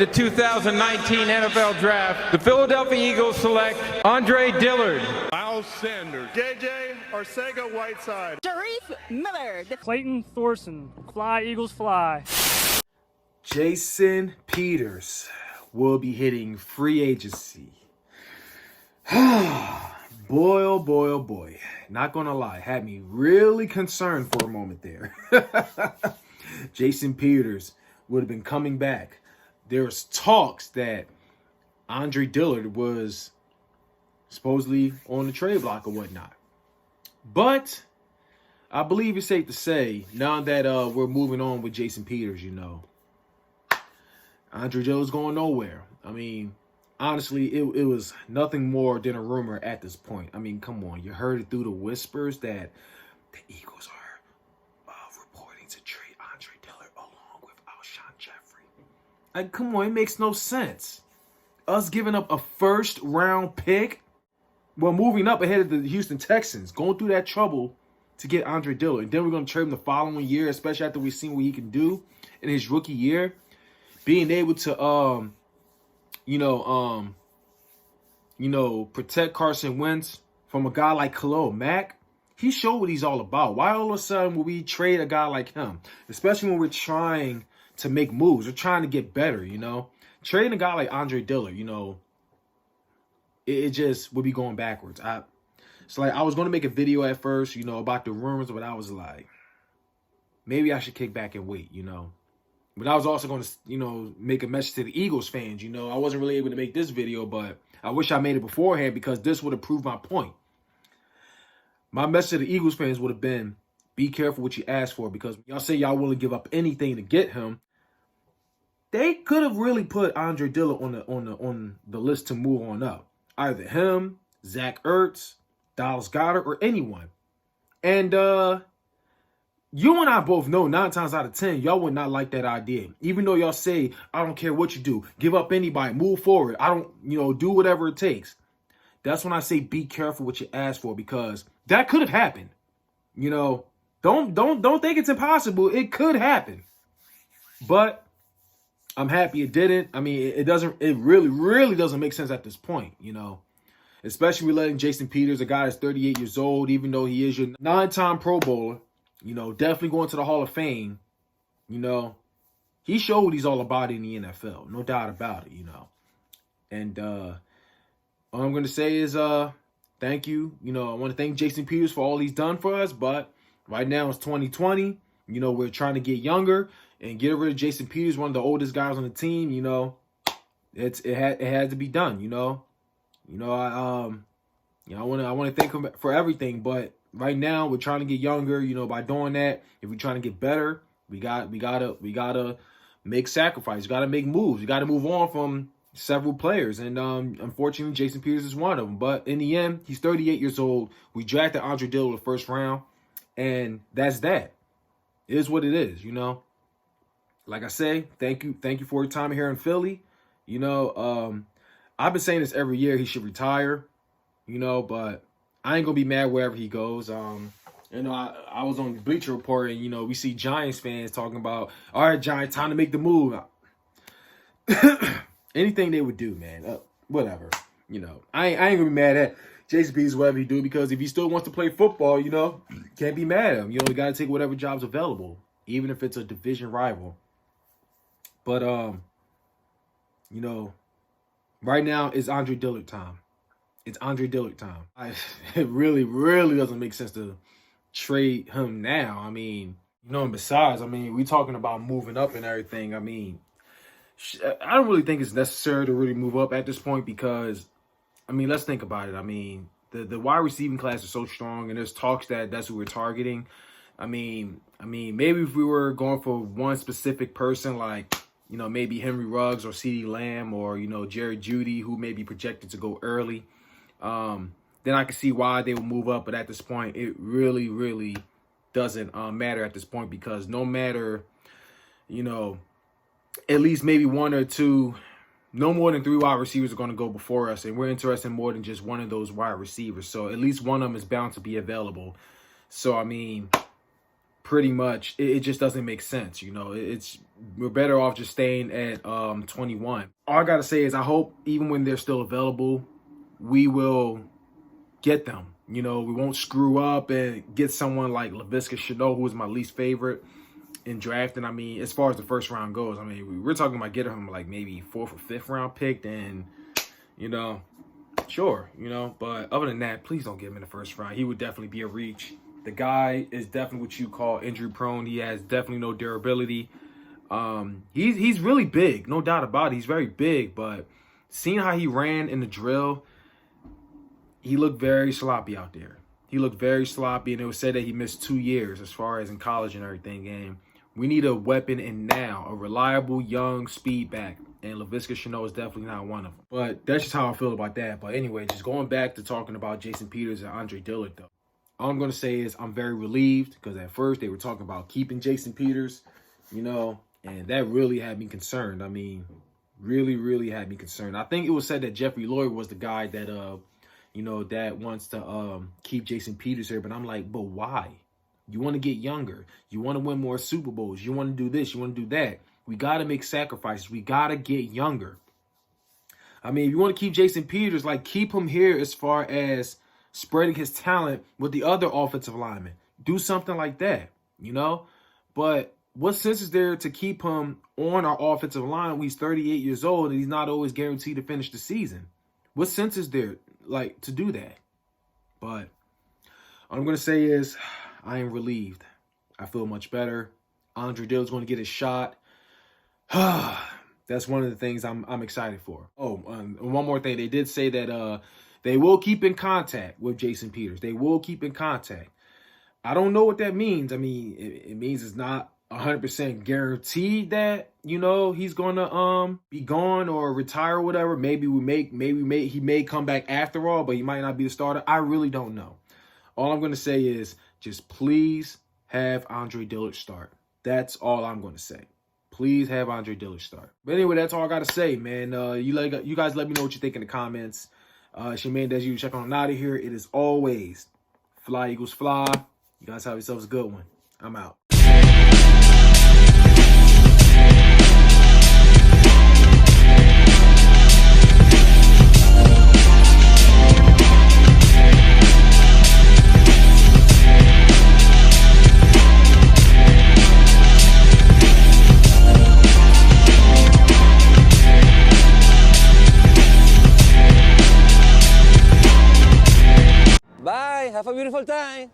The 2019 NFL Draft, the Philadelphia Eagles select Andre Dillard, Miles Sanders, JJ Arcega-Whiteside, Sharif Miller, Clayton Thorson, fly Eagles fly. Jason Peters will be hitting free agency. Boy, oh boy, oh boy. Not gonna lie, had me really concerned for a moment there. Jason Peters would have been coming back. There's talks that Andre Dillard was supposedly on the trade block or whatnot. But I believe it's safe to say, now that we're moving on with Jason Peters, you know, Andre Dillard's going nowhere. I mean, honestly, it was nothing more than a rumor at this point. I mean, come on. You heard it through the whispers that the Eagles are reporting to trade Andre Dillard along with Alshon Jeffrey. Like, come on. It makes no sense. Us giving up a first-round pick, well, moving up ahead of the Houston Texans, going through that trouble to get Andre Dillard. And then we're going to trade him the following year, especially after we've seen what he can do in his rookie year. Being able to, protect Carson Wentz from a guy like Khalil Mack, he showed what he's all about. Why all of a sudden would we trade a guy like him? Especially when we're trying to make moves. We're trying to get better, you know. Trading a guy like Andre Dillard, you know, it just would be going backwards. I was going to make a video at first, you know, about the rumors, but I was like, maybe I should kick back and wait, you know. But I was also going to, you know, make a message to the Eagles fans. You know, I wasn't really able to make this video, but I wish I made it beforehand because this would have proved my point. My message to the Eagles fans would have been, be careful what you ask for, because y'all say y'all willing to give up anything to get him. They could have really put Andre Dillard on the list to move on up. Either him, Zach Ertz, Dallas Goedert, or anyone. And you and I both know 9 times out of 10, y'all would not like that idea. Even though y'all say, I don't care what you do. Give up anybody. Move forward. I don't, do whatever it takes. That's when I say be careful what you ask for, because that could have happened. You know, don't think it's impossible. It could happen. But I'm happy it didn't. I mean, it really doesn't make sense at this point, you know. Especially with letting Jason Peters, a guy that's 38 years old, even though he is your 9-time Pro Bowler, you know, definitely going to the Hall of Fame. You know, he showed what he's all about in the NFL. No doubt about it, you know. And all I'm going to say is thank you. You know, I want to thank Jason Peters for all he's done for us. But right now it's 2020. You know, we're trying to get younger and get rid of Jason Peters, one of the oldest guys on the team. You know, it had to be done, you know. I want to thank him for everything, but right now we're trying to get younger. You know, by doing that, if we're trying to get better, we gotta make sacrifices. We gotta make moves. We gotta move on from several players, and unfortunately, Jason Peters is one of them. But in the end, he's 38 years old. We drafted Andre Dillard the first round, and that's that. It is what it is. You know, like I say, thank you for your time here in Philly. You know, I've been saying this every year. He should retire. You know, but I ain't gonna be mad wherever he goes. You know, I was on Bleacher Report, and you know, we see Giants fans talking about, all right, Giants, time to make the move. Anything they would do, man. Whatever. You know, I ain't gonna be mad at Jason Peters, whatever he do, because if he still wants to play football, you know, can't be mad at him. You know, you gotta take whatever job's available, even if it's a division rival. But you know, right now it's Andre Dillard time. It's Andre Dillard time. It really doesn't make sense to trade him now. I mean, you know, and besides, I mean, we talking about moving up and everything. I mean, I don't really think it's necessary to really move up at this point because, I mean, let's think about it. I mean, the wide receiving class is so strong, and there's talks that that's who we're targeting. I mean, maybe if we were going for one specific person, like, you know, maybe Henry Ruggs or CeeDee Lamb or, you know, Jerry Jeudy, who may be projected to go early, then I can see why they will move up. But at this point, it really doesn't matter at this point, because no matter, you know, at least maybe one or two, no more than 3 wide receivers are going to go before us. And we're interested in more than just one of those wide receivers. So at least one of them is bound to be available. So, I mean, pretty much it just doesn't make sense. You know, we're better off just staying at 21. All I gotta say is I hope even when they're still available, we will get them. You know, we won't screw up and get someone like Laviska Shenault, who is my least favorite in drafting. I mean, as far as the first round goes, I mean, we're talking about getting him like maybe 4th or 5th round pick, and you know, sure, you know, but other than that, please don't get him in the first round. He would definitely be a reach. The guy is definitely what you call injury prone. He has definitely no durability. He's really big, no doubt about it. He's very big, but seeing how he ran in the drill, he looked very sloppy out there. He looked very sloppy, and it was said that he missed 2 years as far as in college and everything. And we need a weapon in now, a reliable, young speed back. And Laviska Shenault is definitely not one of them. But that's just how I feel about that. But anyway, just going back to talking about Jason Peters and Andre Dillard, though. All I'm going to say is I'm very relieved because at first they were talking about keeping Jason Peters, you know, and that really had me concerned. I mean, really, really had me concerned. I think it was said that Jeffrey Lloyd was the guy that, you know, that wants to keep Jason Peters here. But I'm like, but why? You want to get younger. You want to win more Super Bowls. You want to do this. You want to do that. We got to make sacrifices. We got to get younger. I mean, if you want to keep Jason Peters, like, keep him here as far as spreading his talent with the other offensive linemen. Do something like that, you know? But what sense is there to keep him on our offensive line when he's 38 years old and he's not always guaranteed to finish the season? What sense is there, like, to do that? But all I'm going to say is I am relieved. I feel much better. Andre Dillard's going to get his shot. That's one of the things I'm excited for. Oh, one more thing. They did say that they will keep in contact with Jason Peters. They will keep in contact. I don't know what that means. I mean, it means it's not 100% guaranteed that, you know, he's going to be gone or retire or whatever. Maybe he may come back after all, but he might not be the starter. I really don't know. All I'm going to say is just please have Andre Dillard start. That's all I'm going to say. Please have Andre Dillard start. But anyway, that's all I got to say, man. You guys let me know what you think in the comments. It's your man, Des. You check on out of here. It is always Fly Eagles Fly. You guys have yourselves a good one. I'm out. Bye, have a beautiful time.